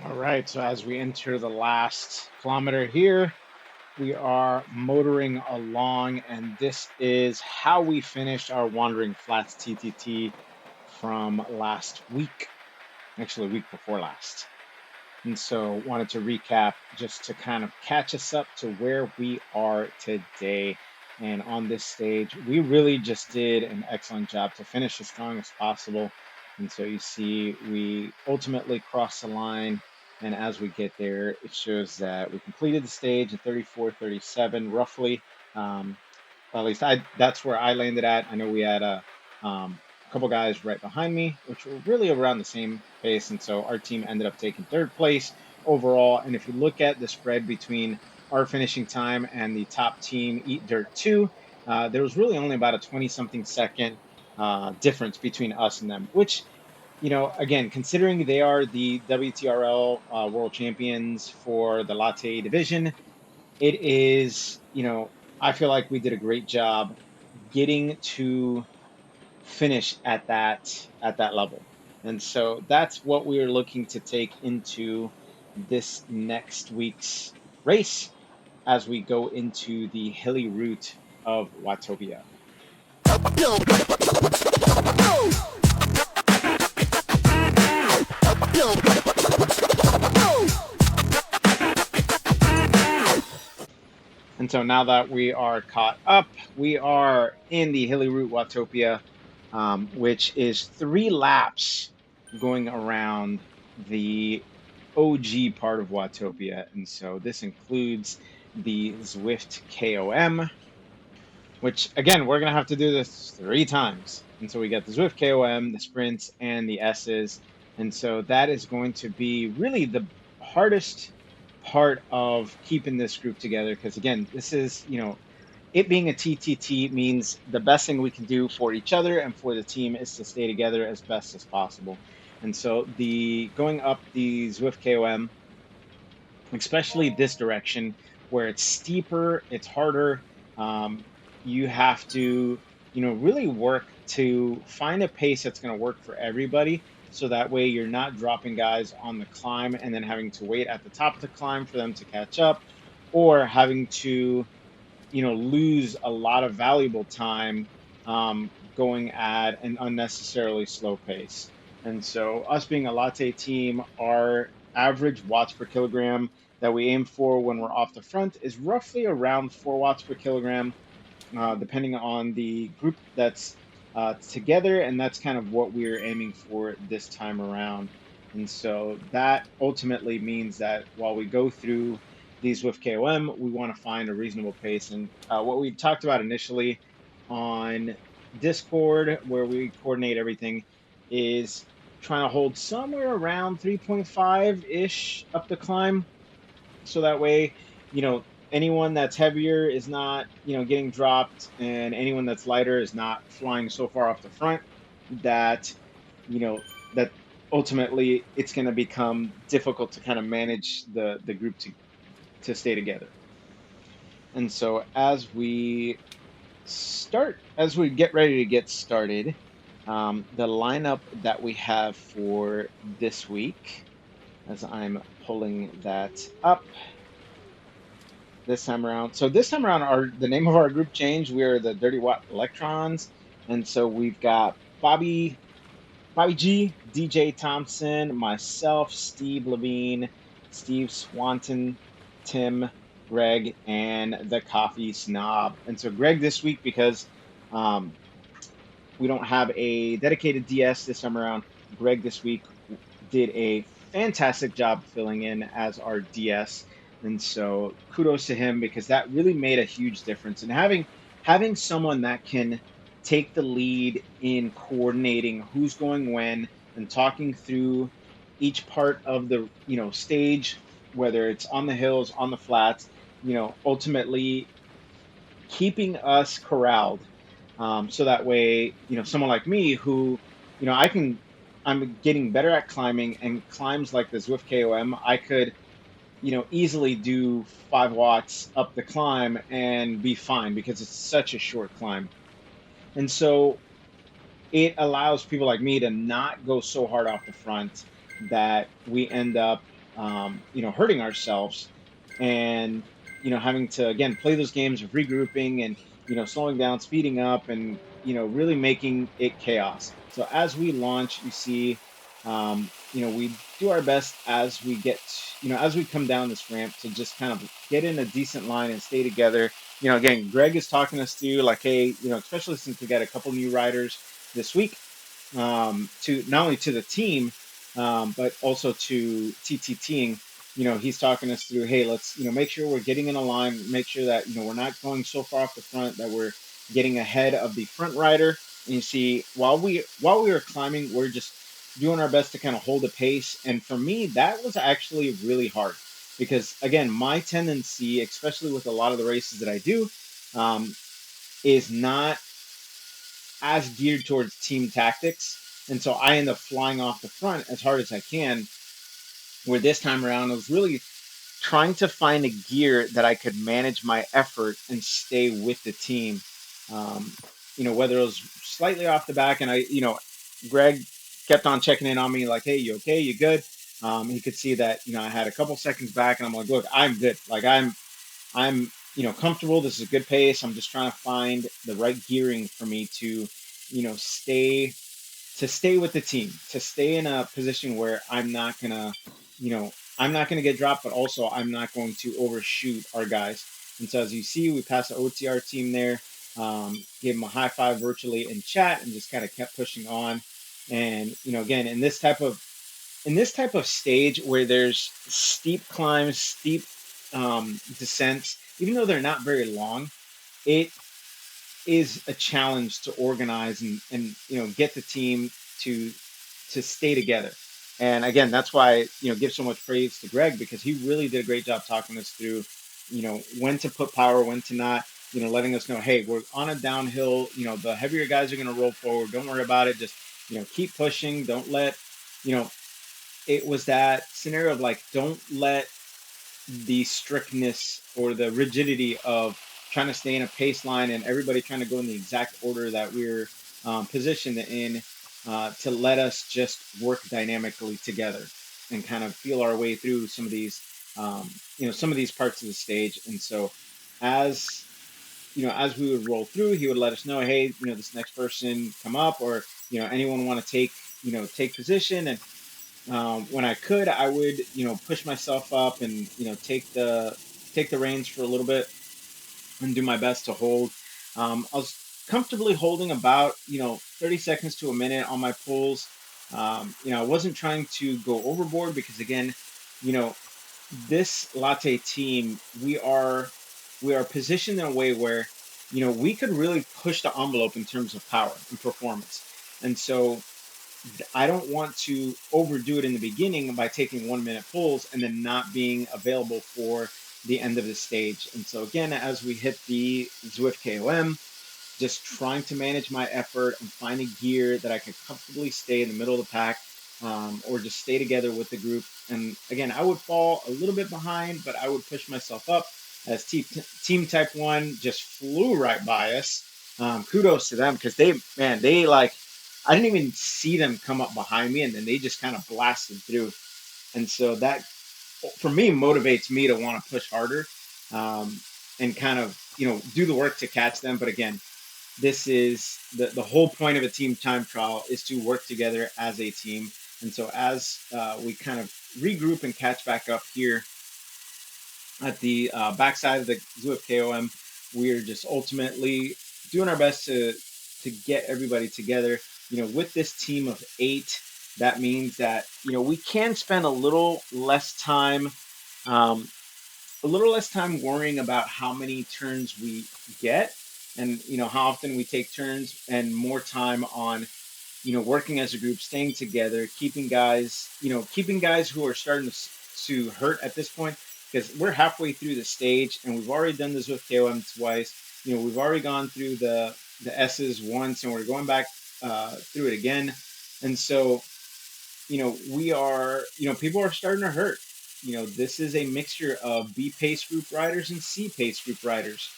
All right, so as we enter the last kilometer here, we are motoring along, and this is how we finished our Wandering Flats TTT from last week, actually, week before last. And so, wanted to recap just to kind of catch us up to where we are today. And on this stage, we really just did an excellent job to finish as strong as possible. And so, you see, we ultimately crossed the line. And as we get there, it shows that we completed the stage at 34:37, roughly. Um, at least that's where I landed at. I know we had a couple guys right behind me, which were really around the same pace, and so our team ended up taking third place overall. And if you look at the spread between our finishing time and the top team, Eat Dirt 2, there was really only about a 20 something second difference between us and them, which, again, considering they are the WTRL world champions for the latte division, it is, I feel like we did a great job getting to finish at that level. And so that's what we are looking to take into this next week's race as we go into the hilly route of Watopia. And so now that we are caught up, we are in the hilly route Watopia, which is 3 laps going around the OG part of Watopia. And so this includes the Zwift KOM, which again, we're going to have to do this 3 times. And so we got the Zwift KOM, the sprints, and the S's. And so that is going to be really the hardest part of keeping this group together. Because again, this is, it being a TTT means the best thing we can do for each other and for the team is to stay together as best as possible. And so the going up the Zwift KOM, especially this direction where it's steeper, it's harder. Um, you have to, really work to find a pace that's going to work for everybody. So that way you're not dropping guys on the climb and then having to wait at the top of the climb for them to catch up, or having to, lose a lot of valuable time going at an unnecessarily slow pace. And so, us being a latte team, our average watts per kilogram that we aim for when we're off the front is roughly around 4 watts per kilogram, depending on the group that's together. And that's kind of what we're aiming for this time around. And so that ultimately means that while we go through these with KOM, we want to find a reasonable pace. And what we talked about initially on Discord, where we coordinate everything, is trying to hold somewhere around 3.5 ish up the climb. So that way, anyone that's heavier is not, getting dropped, and anyone that's lighter is not flying so far off the front that, that ultimately it's going to become difficult to kind of manage the group to stay together. And so as we get ready to get started, the lineup that we have for this week, as I'm pulling that up this time around. So this time around, the name of our group changed. We are the Dirty Watt Electrons, and so we've got Bobby G, DJ Thompson, myself, Steve Levine, Steve Swanton, Tim, Greg, and the Coffee Snob. And so Greg this week, because um, we don't have a dedicated DS this time around, Greg this week did a fantastic job filling in as our DS. And so kudos to him, because that really made a huge difference. And having someone that can take the lead in coordinating who's going when and talking through each part of the, stage, whether it's on the hills, on the flats, ultimately keeping us corralled, so that way, someone like me who, I'm getting better at climbing, and climbs like the Zwift KOM, I could, easily do 5 watts up the climb and be fine because it's such a short climb. And so it allows people like me to not go so hard off the front that we end up, hurting ourselves, and having to again play those games of regrouping and slowing down, speeding up, and really making it chaos. So as we launch, you see, we do our best as we get, as we come down this ramp to just kind of get in a decent line and stay together. Again, Greg is talking us through like, hey, especially since we got a couple new riders this week, to not only to the team, but also to TTTing. He's talking us through, hey, let's make sure we're getting in a line, make sure that we're not going so far off the front that we're getting ahead of the front rider. And you see, while we were climbing, we're just doing our best to kind of hold the pace. And for me, that was actually really hard because again, my tendency, especially with a lot of the races that I do, um, is not as geared towards team tactics. And so I end up flying off the front as hard as I can. Where this time around, I was really trying to find a gear that I could manage my effort and stay with the team. Um, whether it was slightly off the back, and Greg kept on checking in on me like, hey, you okay? You good? He could see that, I had a couple seconds back, and I'm like, look, I'm good. Like I'm comfortable. This is a good pace. I'm just trying to find the right gearing for me to, stay with the team, to stay in a position where I'm not gonna get dropped, but also I'm not going to overshoot our guys. And so as you see, we passed the OTR team there, gave them a high five virtually in chat, and just kind of kept pushing on. And again, in this type of stage where there's steep climbs, steep descents, even though they're not very long, it is a challenge to organize and get the team to stay together. And again, that's why give so much praise to Greg, because he really did a great job talking us through when to put power, when to not, letting us know, hey, we're on a downhill, the heavier guys are going to roll forward, don't worry about it, just keep pushing, don't let you know it was that scenario of like, don't let the strictness or the rigidity of trying to stay in a pace line and everybody trying to go in the exact order that we're positioned in, to let us just work dynamically together and kind of feel our way through some of these parts of the stage. And so as as we would roll through, he would let us know, hey, this next person come up, or anyone want to take position. And when I could, I would, push myself up and, take the reins for a little bit and do my best to hold. I was comfortably holding about, 30 seconds to a minute on my pulls. I wasn't trying to go overboard because again, you know, this latte team, we are positioned in a way where, we could really push the envelope in terms of power and performance. And so I don't want to overdo it in the beginning by taking 1 minute pulls and then not being available for the end of the stage. And so again, as we hit the Zwift KOM, just trying to manage my effort and find a gear that I could comfortably stay in the middle of the pack, or just stay together with the group. And again, I would fall a little bit behind, but I would push myself up as Team Type 1 just flew right by us. Kudos to them because they like, I didn't even see them come up behind me, and then they just kind of blasted through. And so that, for me, motivates me to want to push harder, and kind of, do the work to catch them. But again, this is the whole point of a team time trial is to work together as a team. And so as we kind of regroup and catch back up here at the backside of the Zwift KOM, we're just ultimately doing our best to get everybody together. With this team of 8, that means that we can spend um, a little less time worrying about how many turns we get, and how often we take turns, and more time on working as a group, staying together, keeping guys who are starting to hurt at this point, because we're halfway through the stage and we've already done this with KOM twice. We've already gone through the S's once, and we're going back through it again. And so we are, people are starting to hurt. This is a mixture of B pace group riders and C pace group riders.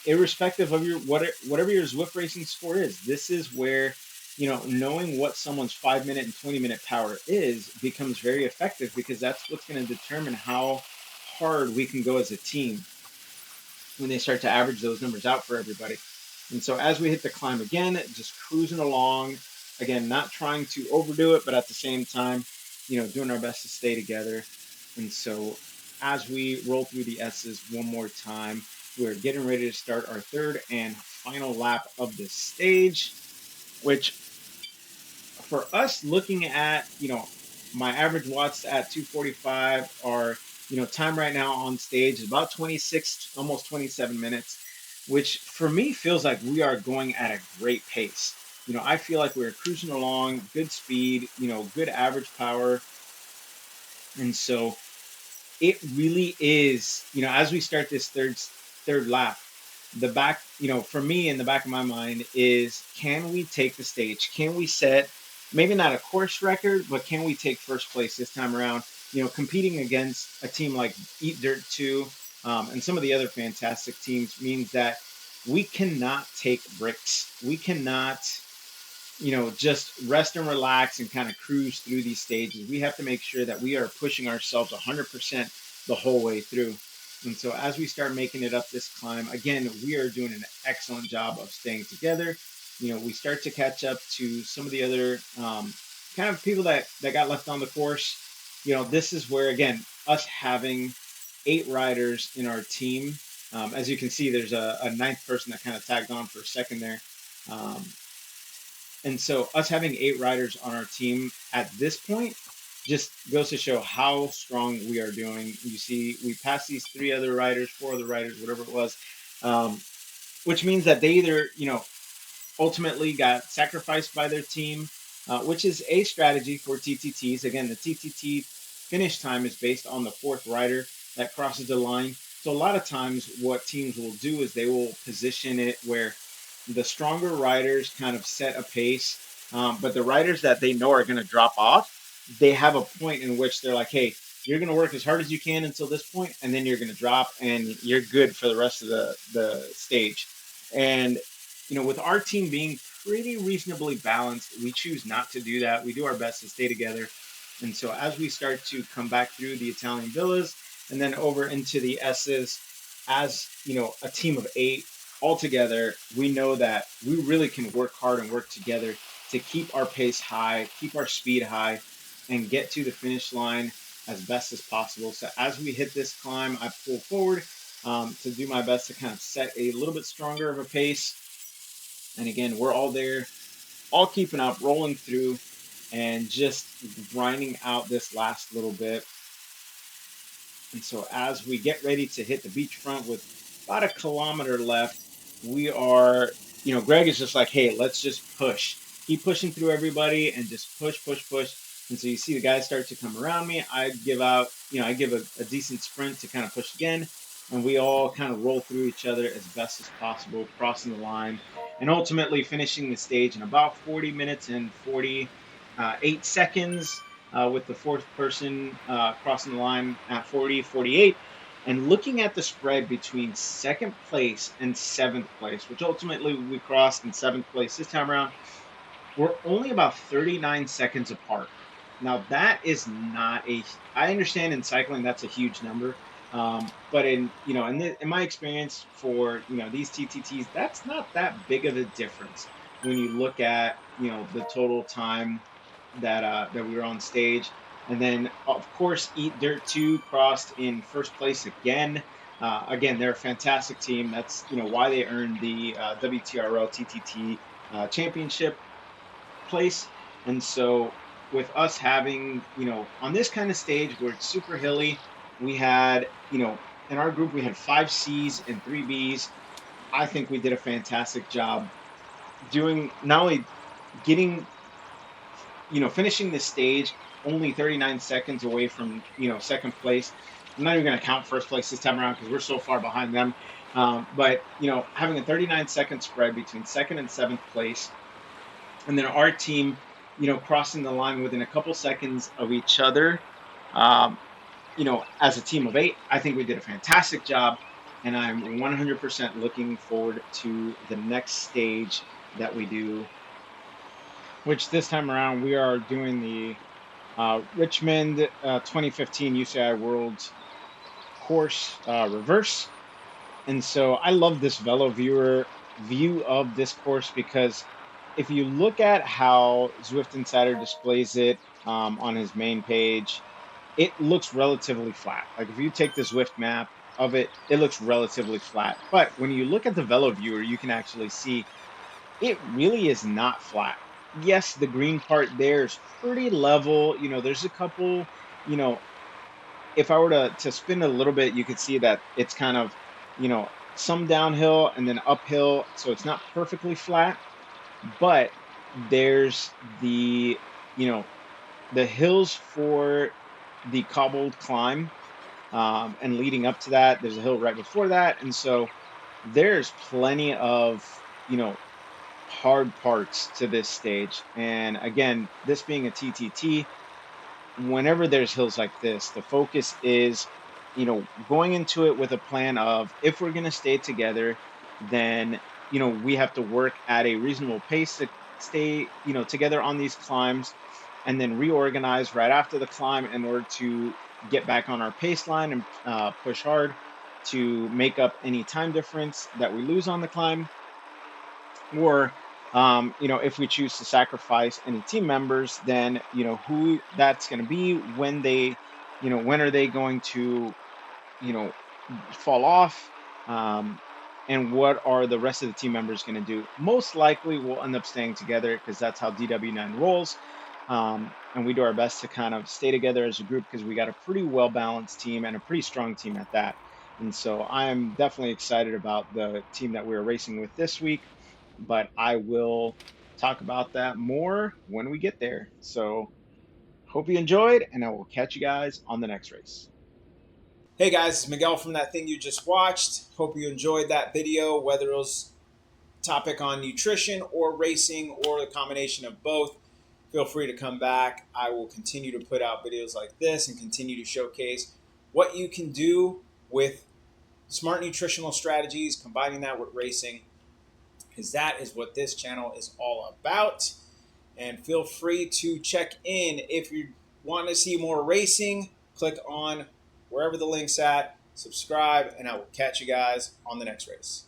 Irrespective of whatever your Zwift racing score is, this is where knowing what someone's 5 minute and 20-minute power is becomes very effective, because that's what's going to determine how hard we can go as a team when they start to average those numbers out for everybody. And so as we hit the climb again, just cruising along, again, not trying to overdo it, but at the same time, doing our best to stay together. And so as we roll through the S's one more time, we're getting ready to start our third and final lap of the stage, which for us, looking at, my average watts at 245, are, time right now on stage is about 26, almost 27 minutes, which for me feels like we are going at a great pace. I feel like we're cruising along, good speed, good average power. And so it really is, as we start this third lap, the back, for me, in the back of my mind is, can we take the stage? Can we set maybe not a course record, but can we take first place this time around? Competing against a team like Eat Dirt 2, and some of the other fantastic teams, means that we cannot take breaks. We cannot, just rest and relax and kind of cruise through these stages. We have to make sure that we are pushing ourselves 100% the whole way through. And so as we start making it up this climb, again, we are doing an excellent job of staying together. We start to catch up to some of the other kind of people that got left on the course. This is where, again, us having 8 riders in our team, as you can see, there's a ninth person that kind of tagged on for a second there. And so us having 8 riders on our team at this point just goes to show how strong we are doing. You see, we passed these 3 other riders, 4 other riders, whatever it was, which means that they either, ultimately got sacrificed by their team, which is a strategy for TTTs. Again, the TTT finish time is based on the 4th rider that crosses the line. So a lot of times what teams will do is they will position it where the stronger riders kind of set a pace, but the riders that they know are going to drop off, they have a point in which they're like, hey, you're going to work as hard as you can until this point, and then you're going to drop, and you're good for the rest of the stage. And with our team being pretty reasonably balanced, we choose not to do that. We do our best to stay together. And so as we start to come back through the Italian villas and then over into the S's, as a team of 8 all together, we know that we really can work hard and work together to keep our pace high, keep our speed high, and get to the finish line as best as possible. So as we hit this climb, I pull forward to do my best to kind of set a little bit stronger of a pace. And again, we're all there, all keeping up, rolling through, and just grinding out this last little bit. And so as we get ready to hit the beachfront with about a kilometer left, we are, Greg is just like, hey, let's just push. Keep pushing through everybody and just push, push, push. And so you see the guys start to come around me. I give a decent sprint to kind of push again. And we all kind of roll through each other as best as possible, crossing the line, and ultimately finishing the stage in about 40 minutes and 48 seconds, with the 4th person crossing the line at 40:48, and looking at the spread between 2nd place and 7th place, which ultimately we crossed in 7th place this time around, we're only about 39 seconds apart. Now that is not I understand in cycling that's a huge number, but in my experience for these TTTs, that's not that big of a difference when you look at the total time that we were on stage. And then of course Eat Dirt 2 crossed in 1st place again. Again, they're a fantastic team. That's why they earned the WTRL TTT championship place. And so with us having, on this kind of stage where it's super hilly, we had, in our group, we had 5 C's and 3 B's. I think we did a fantastic job doing, not only getting, finishing the stage only 39 seconds away from, 2nd place. I'm not even going to count 1st place this time around because we're so far behind them. But, having a 39-second spread between 2nd and 7th place, and then our team, crossing the line within a couple seconds of each other, um, as a team of 8, I think we did a fantastic job, and I'm 100% looking forward to the next stage that we do. which this time around we are doing the Richmond 2015 UCI World course reverse. And so I love this Velo viewer view of this course because if you look at how Zwift Insider displays it on his main page, it looks relatively flat. Like if you take the Zwift map of it, it looks relatively flat. But when you look at the Velo viewer, you can actually see it really is not flat. Yes, the green part there is pretty level. There's a couple, you know, if I were to spin it a little bit, you could see that it's kind of, some downhill and then uphill. So it's not perfectly flat, but there's you know, the hills for the cobbled climb. And leading up to that, there's a hill right before that. And so there's plenty of, you know, hard parts to this stage. And again, this being a TTT, whenever there's hills like this, the focus is, going into it with a plan of if we're going to stay together, then, we have to work at a reasonable pace to stay, together on these climbs and then reorganize right after the climb in order to get back on our pace line and push hard to make up any time difference that we lose on the climb, or if we choose to sacrifice any team members, then who that's going to be, when they, when are they going to, you know fall off, um, and what are the rest of the team members going to do. Most likely we'll end up staying together because that's how DW9 rolls. And we do our best to kind of stay together as a group because we got a pretty well balanced team and a pretty strong team at that. And so I am definitely excited about the team that we're racing with this week, but I will talk about that more when we get there. So hope you enjoyed, and I will catch you guys on the next race. Hey guys, it's Miguel from that thing you just watched. Hope you enjoyed that video, whether it was topic on nutrition or racing or the combination of both. Feel free to come back. I will continue to put out videos like this and continue to showcase what you can do with smart nutritional strategies, combining that with racing, because that is what this channel is all about. And feel free to check in if you want to see more racing. Click on wherever the link's at, subscribe, and I will catch you guys on the next race.